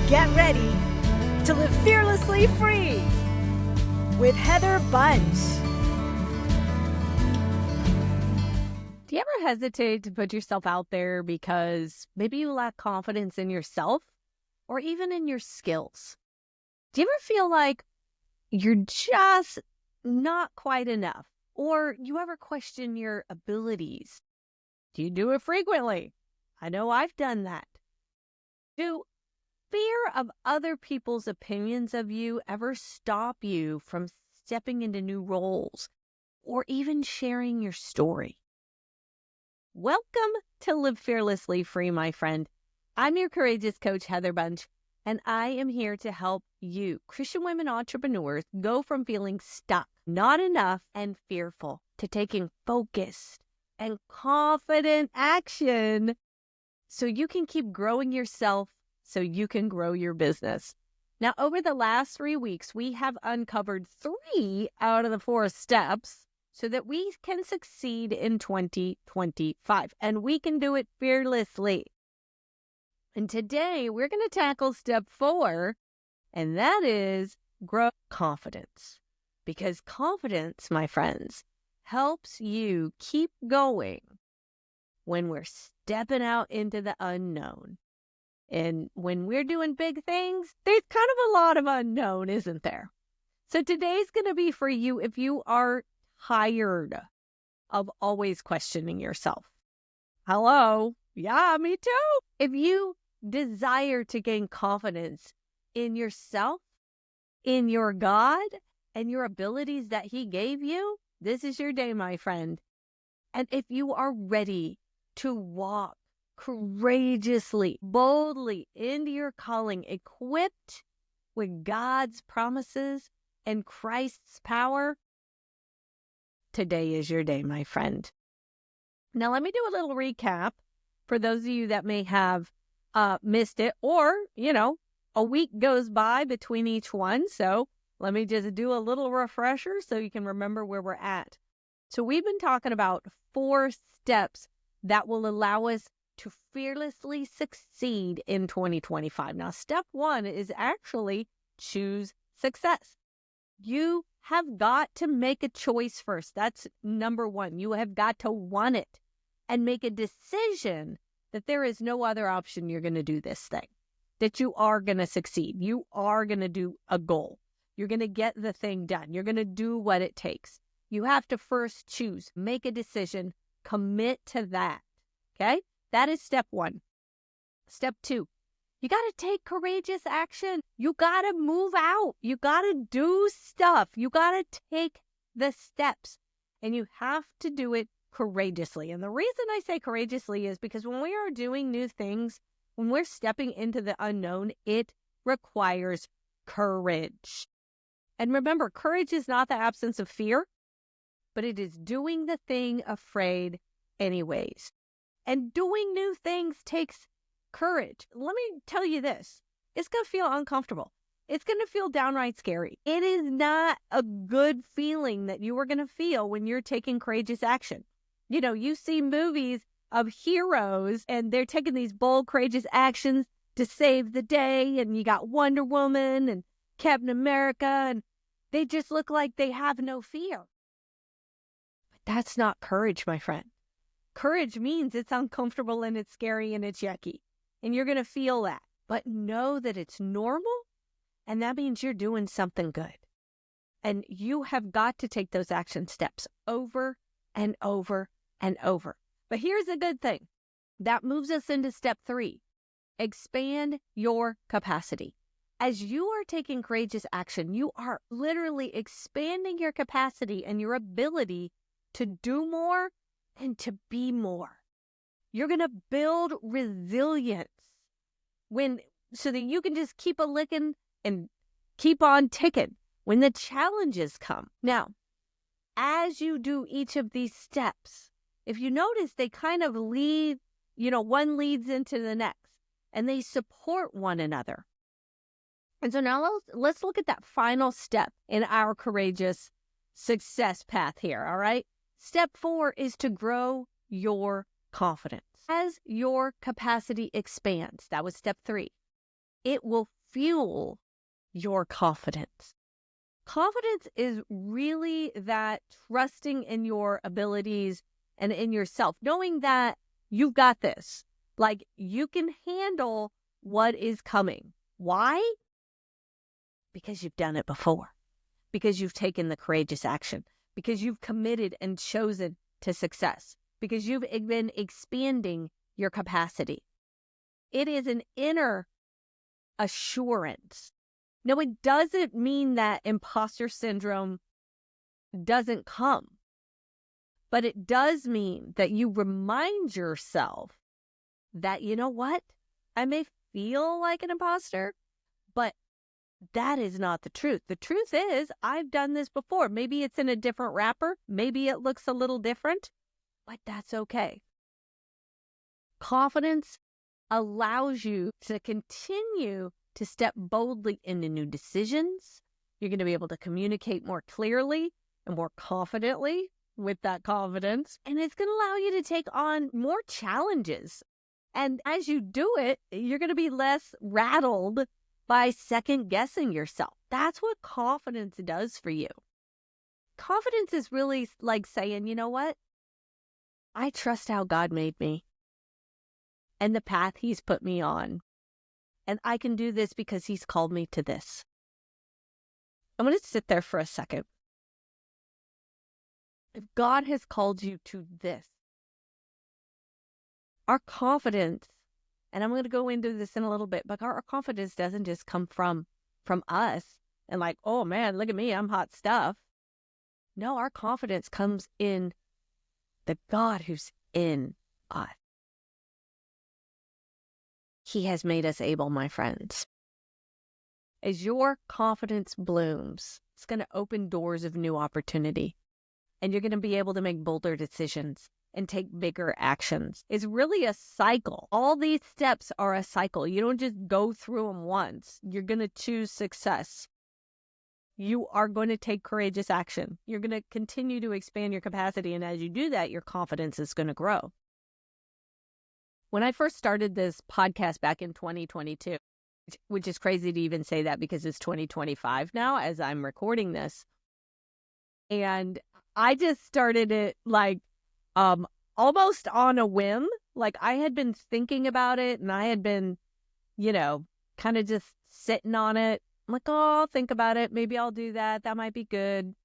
Get ready to live fearlessly free with Heather Bunch. Do you ever hesitate to put yourself out there because maybe you lack confidence in yourself or even in your skills? Do you ever feel like you're just not quite enough, or you ever question your abilities? Do you do it frequently? I know I've done that. Do fear of other people's opinions of you ever stop you from stepping into new roles or even sharing your story? Welcome to Live Fearlessly Free, my friend. I'm your courageous coach, Heather Bunch, and I am here to help you, Christian women entrepreneurs, go from feeling stuck, not enough, and fearful to taking focused and confident action so you can keep growing yourself, so you can grow your business. Now, over the last 3 weeks, we have uncovered 3 out of the 4 steps so that we can succeed in 2025, and we can do it fearlessly. And today, we're going to tackle step 4, and that is grow confidence. Because confidence, my friends, helps you keep going when we're stepping out into the unknown. And when we're doing big things, there's kind of a lot of unknown, isn't there? So today's going to be for you if you are tired of always questioning yourself. Hello? Yeah, me too. If you desire to gain confidence in yourself, in your God, and your abilities that He gave you, this is your day, my friend. And if you are ready to walk courageously, boldly into your calling, equipped with God's promises and Christ's power, today is your day, my friend. Now, let me do a little recap for those of you that may have missed it, or, a week goes by between each one. So let me just do a little refresher so you can remember where we're at. So we've been talking about 4 steps that will allow us to fearlessly succeed in 2025. Now, step 1 is actually choose success. You have got to make a choice first. That's number 1. You have got to want it and make a decision that there is no other option you're going to do this thing, that you are going to succeed. You are going to do a goal. You're going to get the thing done. You're going to do what it takes. You have to first choose, make a decision, commit to that. Okay? That is step 1. Step 2, you got to take courageous action. You got to move out. You got to do stuff. You got to take the steps, and you have to do it courageously. And the reason I say courageously is because when we are doing new things, when we're stepping into the unknown, it requires courage. And remember, courage is not the absence of fear, but it is doing the thing afraid anyways. And doing new things takes courage. Let me tell you this. It's going to feel uncomfortable. It's going to feel downright scary. It is not a good feeling that you are going to feel when you're taking courageous action. You see movies of heroes and they're taking these bold, courageous actions to save the day. And you got Wonder Woman and Captain America, and they just look like they have no fear. But that's not courage, my friend. Courage means it's uncomfortable and it's scary and it's yucky. And you're going to feel that. But know that it's normal, and that means you're doing something good. And you have got to take those action steps over and over and over. But here's the good thing. That moves us into step 3. Expand your capacity. As you are taking courageous action, you are literally expanding your capacity and your ability to do more and to be more. You're going to build resilience so that you can just keep a licking and keep on ticking when the challenges come. Now, as you do each of these steps, if you notice, they kind of lead, one leads into the next, and they support one another. And so now let's look at that final step in our courageous success path here, all right? Step 4 is to grow your confidence. As your capacity expands, that was step 3. it will fuel your confidence. Confidence is really that trusting in your abilities and in yourself, knowing that you've got this. Like, you can handle what is coming. Why? Because you've done it before. Because you've taken the courageous action. Because you've committed and chosen to success. Because you've been expanding your capacity. It is an inner assurance. No, it doesn't mean that imposter syndrome doesn't come, but it does mean that you remind yourself that, you know what? I may feel like an imposter, but that is not the truth. The truth is, I've done this before. Maybe it's in a different wrapper. Maybe it looks a little different, but that's okay. Confidence allows you to continue to step boldly into new decisions. You're going to be able to communicate more clearly and more confidently with that confidence. And it's going to allow you to take on more challenges. And as you do it, you're going to be less rattled by second guessing yourself. That's what confidence does for you. Confidence is really like saying, you know what? I trust how God made me and the path He's put me on. And I can do this because He's called me to this. I'm going to sit there for a second. If God has called you to this, our confidence, and I'm going to go into this in a little bit, but our confidence doesn't just come from us and like, oh man, look at me, I'm hot stuff. No, our confidence comes in the God who's in us. He has made us able, my friends. As your confidence blooms, it's going to open doors of new opportunity. And you're going to be able to make bolder decisions and take bigger actions. It's really a cycle. All these steps are a cycle. You don't just go through them once. You're going to choose success. You are going to take courageous action. You're going to continue to expand your capacity. And as you do that, your confidence is going to grow. When I first started this podcast back in 2022, which is crazy to even say that because it's 2025 now as I'm recording this. And I just started it like almost on a whim. Like, I had been thinking about it and I had been, kind of just sitting on it. I'm like, oh, I'll think about it. Maybe I'll do that. That might be good.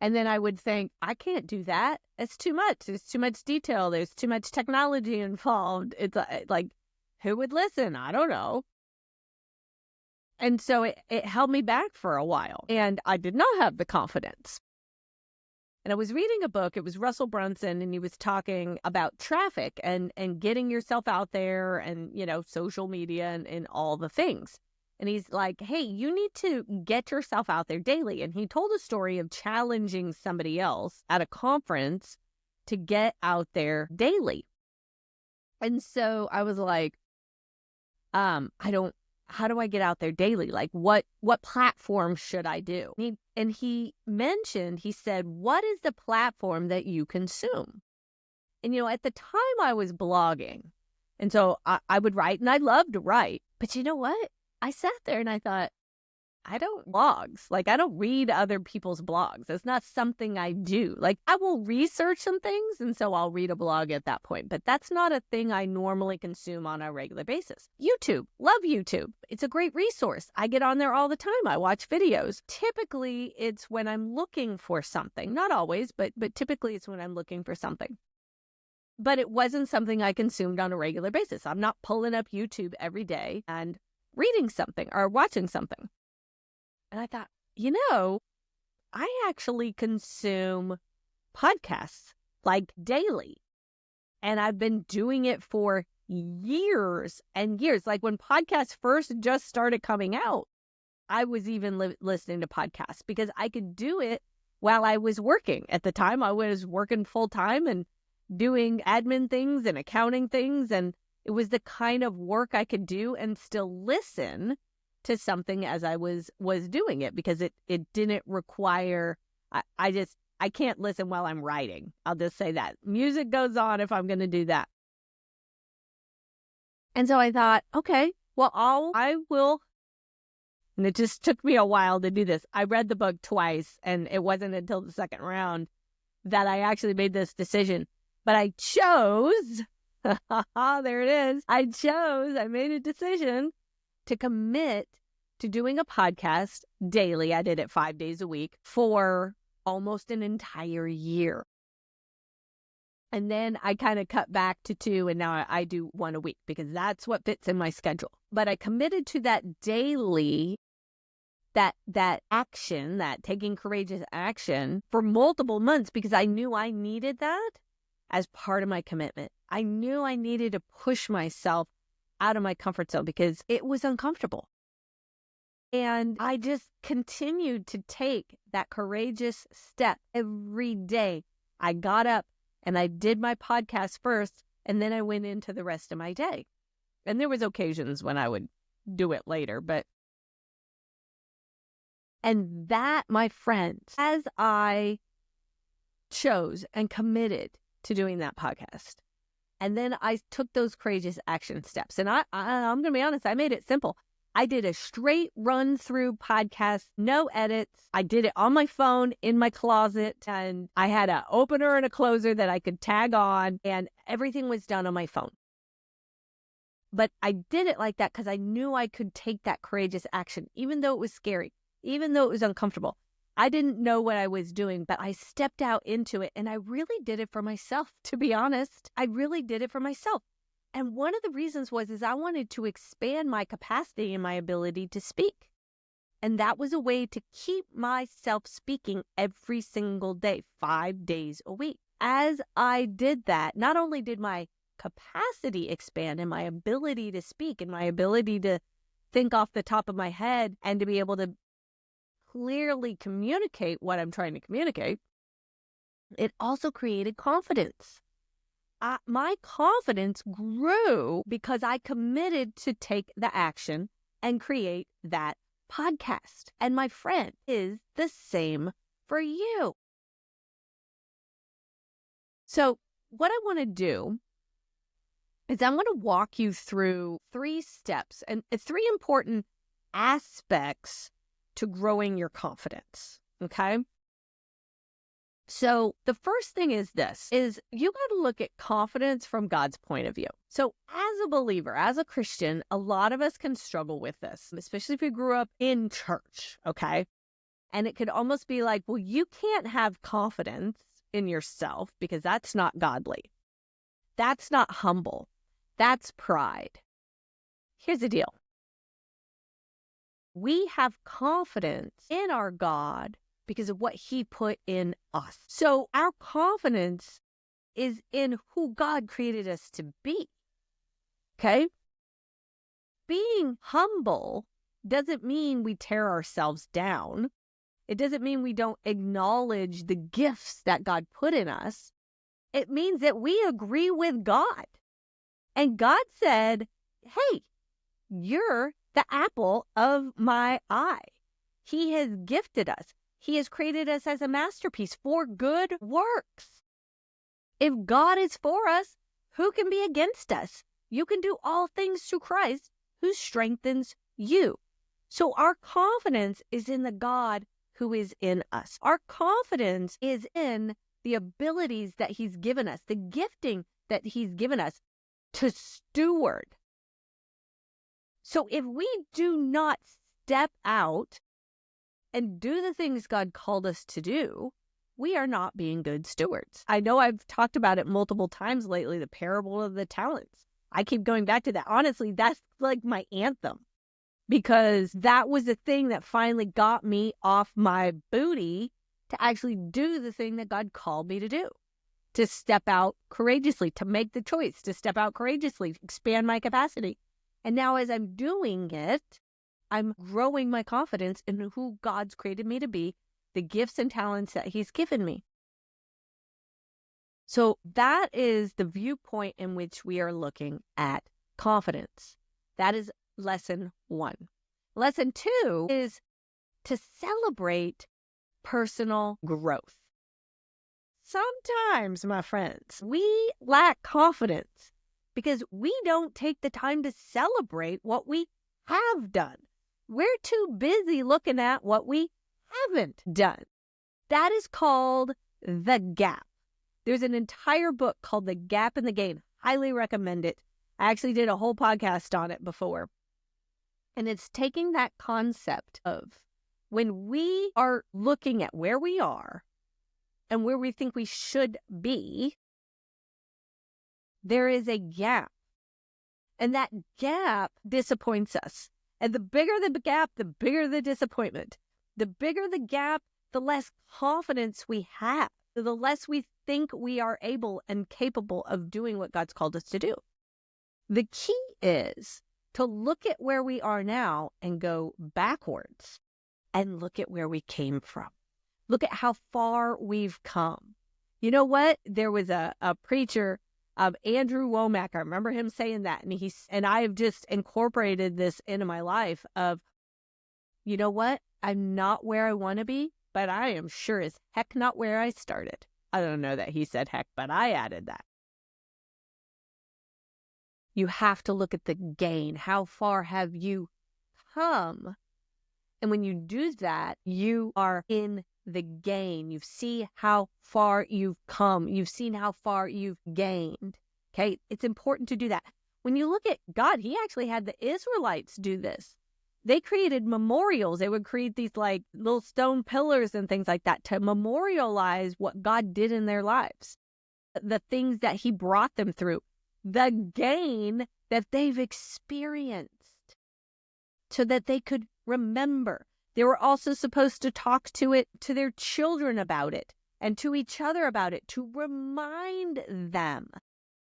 And then I would think, I can't do that. It's too much. There's too much detail. There's too much technology involved. It's like, who would listen? I don't know. And so it held me back for a while. And I did not have the confidence. And I was reading a book. It was Russell Brunson, and he was talking about traffic and getting yourself out there and, social media and all the things. And he's like, hey, you need to get yourself out there daily. And he told a story of challenging somebody else at a conference to get out there daily. And so I was like, how do I get out there daily? Like, what platform should I do? And he said, what is the platform that you consume? And, at the time I was blogging. And so I would write, and I love to write. But you know what? I sat there and I thought, I don't blogs. Like, I don't read other people's blogs. It's not something I do. Like, I will research some things, and so I'll read a blog at that point. But that's not a thing I normally consume on a regular basis. YouTube. Love YouTube. It's a great resource. I get on there all the time. I watch videos. Typically, it's when I'm looking for something. Not always, but typically it's when I'm looking for something. But it wasn't something I consumed on a regular basis. I'm not pulling up YouTube every day and reading something or watching something. And I thought, I actually consume podcasts like daily. And I've been doing it for years and years. Like, when podcasts first just started coming out, I was even listening to podcasts because I could do it while I was working. At the time, I was working full time and doing admin things and accounting things. And it was the kind of work I could do and still listen to something as I was doing it, because it didn't require, I can't listen while I'm writing. I'll just say that. Music goes on if I'm going to do that. And so I thought, okay, Well, I will. And it just took me a while to do this. I read the book twice, and it wasn't until the second round that I actually made this decision. But I chose, there it is. I made a decision to commit to doing a podcast daily. I did it 5 days a week for almost an entire year. And then I kind of cut back to 2, and now I do 1 a week because that's what fits in my schedule. But I committed to that daily, that action, that taking courageous action for multiple months because I knew I needed that as part of my commitment. I knew I needed to push myself out of my comfort zone because it was uncomfortable. And I just continued to take that courageous step every day. I got up and I did my podcast first, and then I went into the rest of my day. And there was occasions when I would do it later, and that, my friends, as I chose and committed to doing that podcast, and then I took those courageous action steps, and I'm going to be honest, I made it simple. I did a straight run through podcast, no edits. I did it on my phone in my closet, and I had an opener and a closer that I could tag on, and everything was done on my phone. But I did it like that because I knew I could take that courageous action, even though it was scary, even though it was uncomfortable. I didn't know what I was doing, but I stepped out into it, and I really did it for myself, to be honest. I really did it for myself. And one of the reasons is I wanted to expand my capacity and my ability to speak. And that was a way to keep myself speaking every single day, 5 days a week. As I did that, not only did my capacity expand and my ability to speak and my ability to think off the top of my head and to be able to clearly communicate what I'm trying to communicate, it also created confidence. My confidence grew because I committed to take the action and create that podcast. And my friend, is the same for you. So what I want to do is I'm going to walk you through 3 steps and 3 important aspects to growing your confidence. Okay? So the first thing is you got to look at confidence from God's point of view. So as a believer, as a Christian, a lot of us can struggle with this, especially if you grew up in church, okay? And it could almost be like, well, you can't have confidence in yourself because that's not godly. That's not humble. That's pride. Here's the deal. We have confidence in our God because of what he put in us. So our confidence is in who God created us to be. Okay? Being humble doesn't mean we tear ourselves down. It doesn't mean we don't acknowledge the gifts that God put in us. It means that we agree with God. And God said, hey, you're the apple of my eye. He has gifted us. He has created us as a masterpiece for good works. If God is for us, who can be against us? You can do all things through Christ who strengthens you. So our confidence is in the God who is in us. Our confidence is in the abilities that he's given us, the gifting that he's given us to steward. So if we do not step out and do the things God called us to do, we are not being good stewards. I know I've talked about it multiple times lately, the parable of the talents. I keep going back to that. Honestly, that's like my anthem because that was the thing that finally got me off my booty to actually do the thing that God called me to do, to step out courageously, to make the choice, to step out courageously, expand my capacity. And now as I'm doing it, I'm growing my confidence in who God's created me to be, the gifts and talents that he's given me. So that is the viewpoint in which we are looking at confidence. That is lesson 1. Lesson 2 is to celebrate personal growth. Sometimes, my friends, we lack confidence because we don't take the time to celebrate what we have done. We're too busy looking at what we haven't done. That is called the gap. There's an entire book called The Gap and the Gain. Highly recommend it. I actually did a whole podcast on it before. And it's taking that concept of when we are looking at where we are and where we think we should be, there is a gap. And that gap disappoints us. And the bigger the gap, the bigger the disappointment. The bigger the gap, the less confidence we have, the less we think we are able and capable of doing what God's called us to do. The key is to look at where we are now and go backwards and look at where we came from. Look at how far we've come. You know what? There was a preacher, Andrew Womack. I remember him saying that. And I have just incorporated this into my life of, you know what? I'm not where I want to be, but I am sure as heck not where I started. I don't know that he said heck, but I added that. You have to look at the gain. How far have you come? And when you do that, you are in the gain. You see how far you've come. You've seen how far you've gained. Okay? It's important to do that. When you look at God, he actually had the Israelites do this. They created memorials. They would create these like little stone pillars and things like that to memorialize what God did in their lives, the things that he brought them through, the gain that they've experienced so that they could remember. They were also supposed to talk to their children about it and to each other about it to remind them.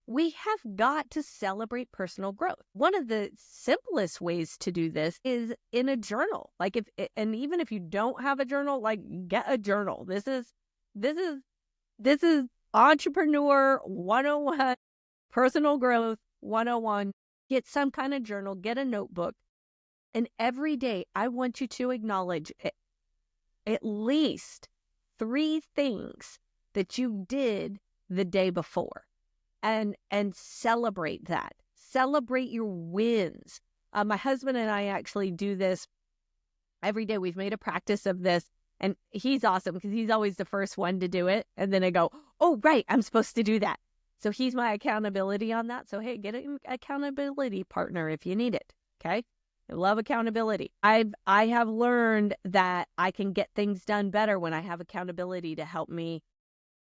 We have got to celebrate personal growth. One of the simplest ways to do this is in a journal. And even if you don't have a journal, get a journal. This is Entrepreneur 101, Personal Growth 101. Get some kind of journal, get a notebook. And every day I want you to acknowledge at least 3 things that you did the day before. And celebrate that. Celebrate your wins. My husband and I actually do this every day. We've made a practice of this. And he's awesome because he's always the first one to do it. And then I go, oh, right, I'm supposed to do that. So he's my accountability on that. So, hey, get an accountability partner if you need it. Okay? I love accountability. I have learned that I can get things done better when I have accountability to help me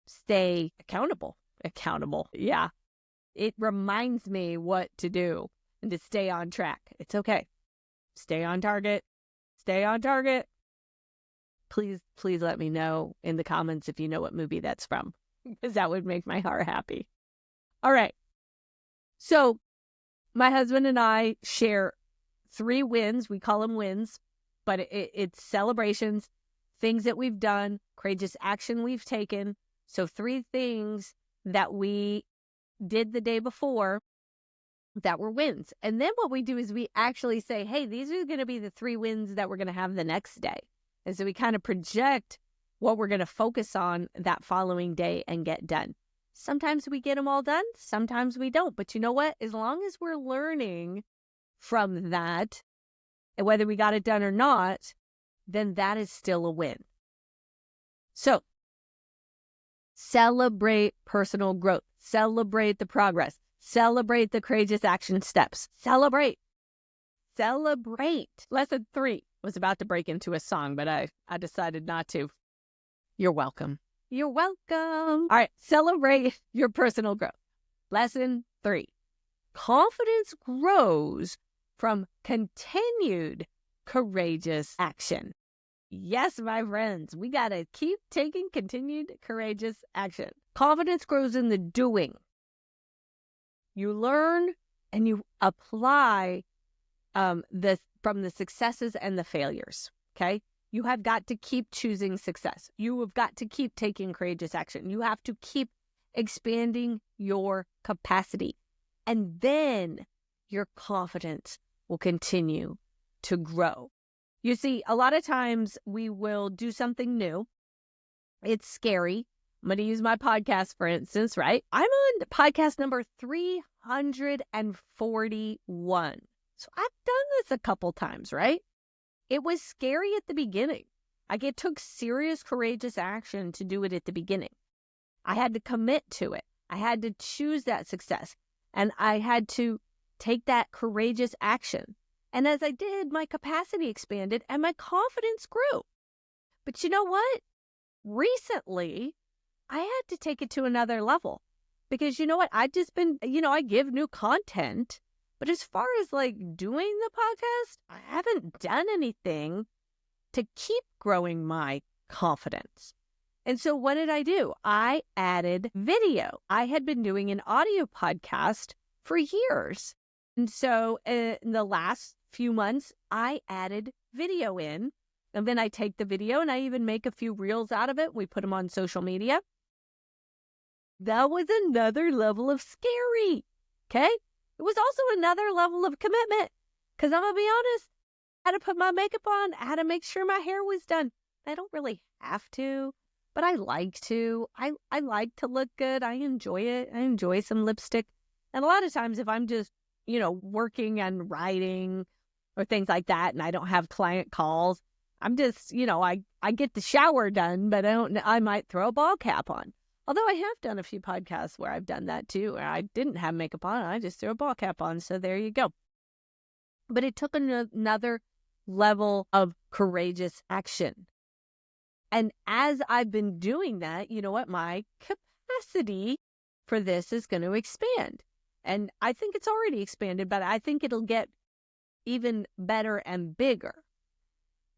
stay accountable. Yeah. It reminds me what to do and to stay on track. It's okay. Stay on target. Please let me know in the comments if you know what movie that's from, because that would make my heart happy. All right. So my husband and I share 3 wins. We call them wins, but it's celebrations, things that we've done, courageous action we've taken. So 3 things that we did the day before that were wins. And then what we do is we actually say, hey, these are going to be the 3 wins that we're going to have the next day. And so we kind of project what we're going to focus on that following day and get done. Sometimes we get them all done. Sometimes we don't. But you know what? As long as we're learning from that, and whether we got it done or not, then that is still a win. So celebrate personal growth. Celebrate the progress. Celebrate the courageous action steps. Celebrate. Lesson 3 was about to break into a song, but I decided not to. You're welcome. All right. Celebrate your personal growth. Lesson 3. Confidence grows from continued courageous action. Yes, my friends, we got to keep taking continued courageous action. Confidence grows in the doing. You learn and you apply from the successes and the failures, okay? You have got to keep choosing success. You have got to keep taking courageous action. You have to keep expanding your capacity. And then your confidence will continue to grow. You see, a lot of times we will do something new. It's scary. I'm going to use my podcast, for instance, right? I'm on podcast number 300. 141. So I've done this a couple times, right? It was scary at the beginning. Like, it took serious, courageous action to do it at the beginning. I had to commit to it. I had to choose that success. And I had to take that courageous action. And as I did, my capacity expanded and my confidence grew. But you know what? Recently, I had to take it to another level. Because you know what? I've just been, I give new content. But as far as like doing the podcast, I haven't done anything to keep growing my confidence. And so what did I do? I added video. I had been doing an audio podcast for years. And so in the last few months, I added video in. And then I take the video and I even make a few reels out of it. We put them on social media. That was another level of scary. Okay? It was also another level of commitment. Because I'm going to be honest, I had to put my makeup on. I had to make sure my hair was done. I don't really have to, but I like to. I like to look good. I enjoy it. I enjoy some lipstick. And a lot of times if I'm just, working and writing or things like that and I don't have client calls, I'm just, I get the shower done, but I might throw a ball cap on. Although I have done a few podcasts where I've done that too, where I didn't have makeup on. I just threw a ball cap on. So there you go. But it took another level of courageous action. And as I've been doing that, you know what? My capacity for this is going to expand. And I think it's already expanded, but I think it'll get even better and bigger.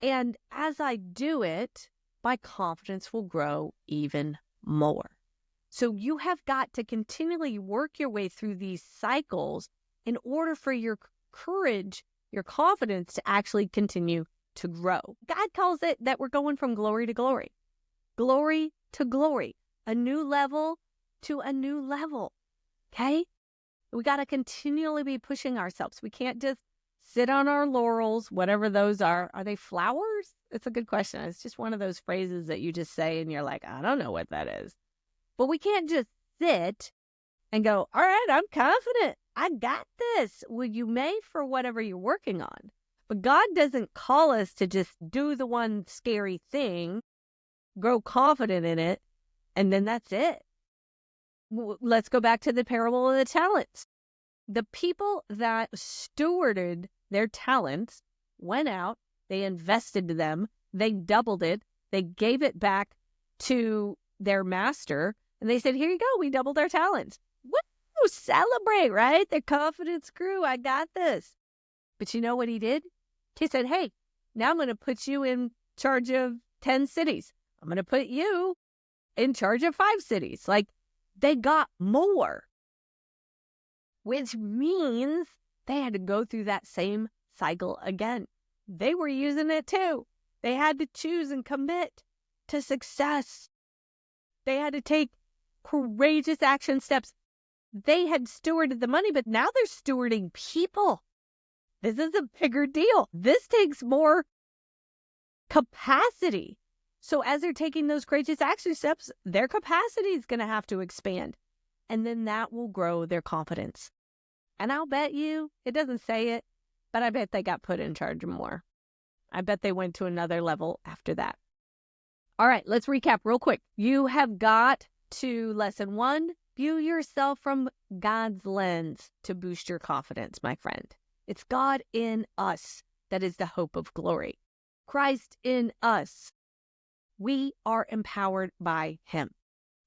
And as I do it, my confidence will grow even more. So you have got to continually work your way through these cycles in order for your courage, your confidence to actually continue to grow. God calls it that we're going from glory to glory, glory to glory, a new level to a new level. Okay? We got to continually be pushing ourselves. We can't just sit on our laurels, whatever those are. Are they flowers? It's a good question. It's just one of those phrases that you just say and you're like, I don't know what that is. But we can't just sit and go, all right, I'm confident. I got this. Well, you may for whatever you're working on. But God doesn't call us to just do the one scary thing, grow confident in it, and then that's it. Let's go back to the parable of the talents. The people that stewarded their talents went out, they invested them, they doubled it, they gave it back to their master, and they said, here you go, we doubled our talents. Woo! Celebrate, right? Their confidence grew. I got this. But you know what he did? He said, hey, now I'm going to put you in charge of 10 cities. I'm going to put you in charge of 5 cities. Like, they got more, which means they had to go through that same cycle again. They were using it too. They had to choose and commit to success. They had to take courageous action steps. They had stewarded the money, but now they're stewarding people. This is a bigger deal. This takes more capacity. So as they're taking those courageous action steps, their capacity is going to have to expand. And then that will grow their confidence. And I'll bet you, it doesn't say it, but I bet they got put in charge of more. I bet they went to another level after that. All right, let's recap real quick. You have got to lesson 1, view yourself from God's lens to boost your confidence, my friend. It's God in us that is the hope of glory. Christ in us. We are empowered by him.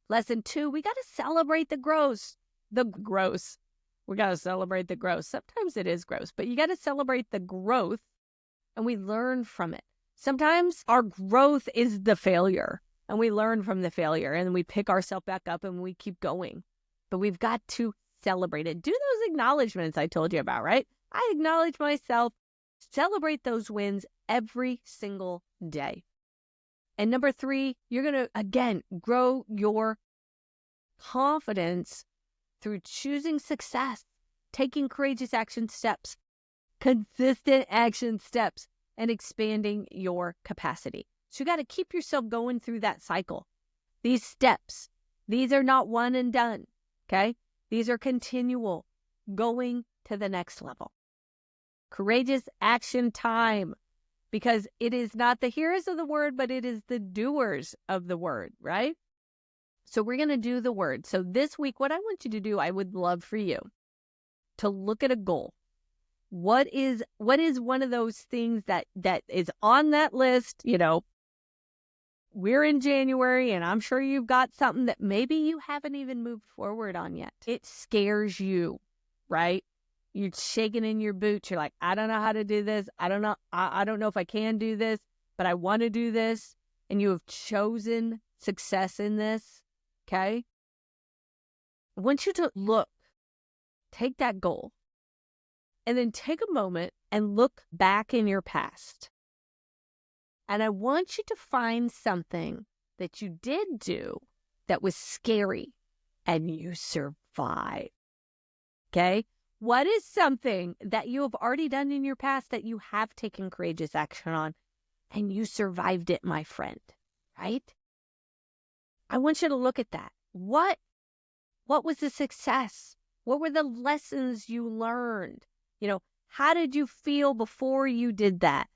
Lesson 2, we got to celebrate the gross. We got to celebrate the growth. Sometimes it is gross, but you got to celebrate the growth and we learn from it. Sometimes our growth is the failure and we learn from the failure and we pick ourselves back up and we keep going. But we've got to celebrate it. Do those acknowledgments I told you about, right? I acknowledge myself. Celebrate those wins every single day. And number 3, you're going to, again, grow your confidence through choosing success, taking courageous action steps, consistent action steps, and expanding your capacity. So you got to keep yourself going through that cycle. These steps, these are not one and done, okay? These are continual. going to the next level. Courageous action time, because it is not the hearers of the word, but it is the doers of the word, right? So we're going to do the word. So this week, what I want you to do, I would love for you to look at a goal. What is one of those things that is on that list? We're in January, and I'm sure you've got something that maybe you haven't even moved forward on yet. It scares you, right? You're shaking in your boots. You're like, I don't know how to do this. I don't know. I don't know if I can do this, but I want to do this. And you have chosen success in this. Okay. I want you to take that goal, and then take a moment and look back in your past. And I want you to find something that you did do that was scary and you survived. Okay? What is something that you have already done in your past that you have taken courageous action on and you survived it, my friend? Right? I want you to look at that. What was the success? What were the lessons you learned? How did you feel before you did that?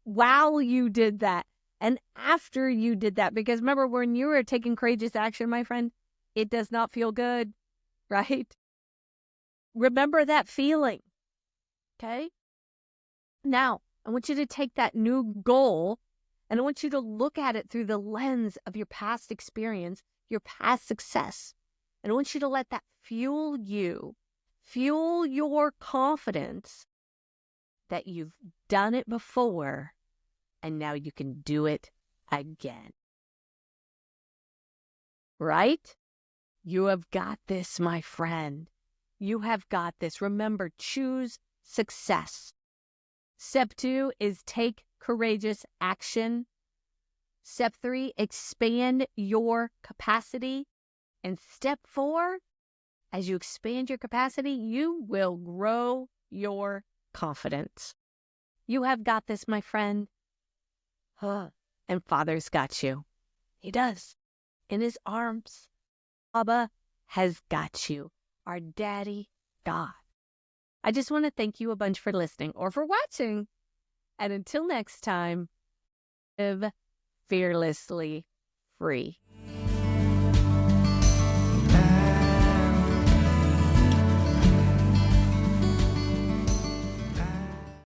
While you did that, and after you did that? Because remember, when you are taking courageous action, my friend, it does not feel good, right? Remember that feeling, okay? Now, I want you to take that new goal, and I want you to look at it through the lens of your past experience, your past success. And I want you to let that fuel your confidence that you've done it before, and now you can do it again. Right? You have got this, my friend. You have got this. Remember, choose success. Step 2 is take courageous action. Step 3, expand your capacity. And step 4, as you expand your capacity, you will grow your confidence. You have got this, my friend. And Father's got you. He does. In his arms. Abba has got you. Our Daddy God. I just want to thank you a bunch for listening or for watching. And until next time, live fearlessly free.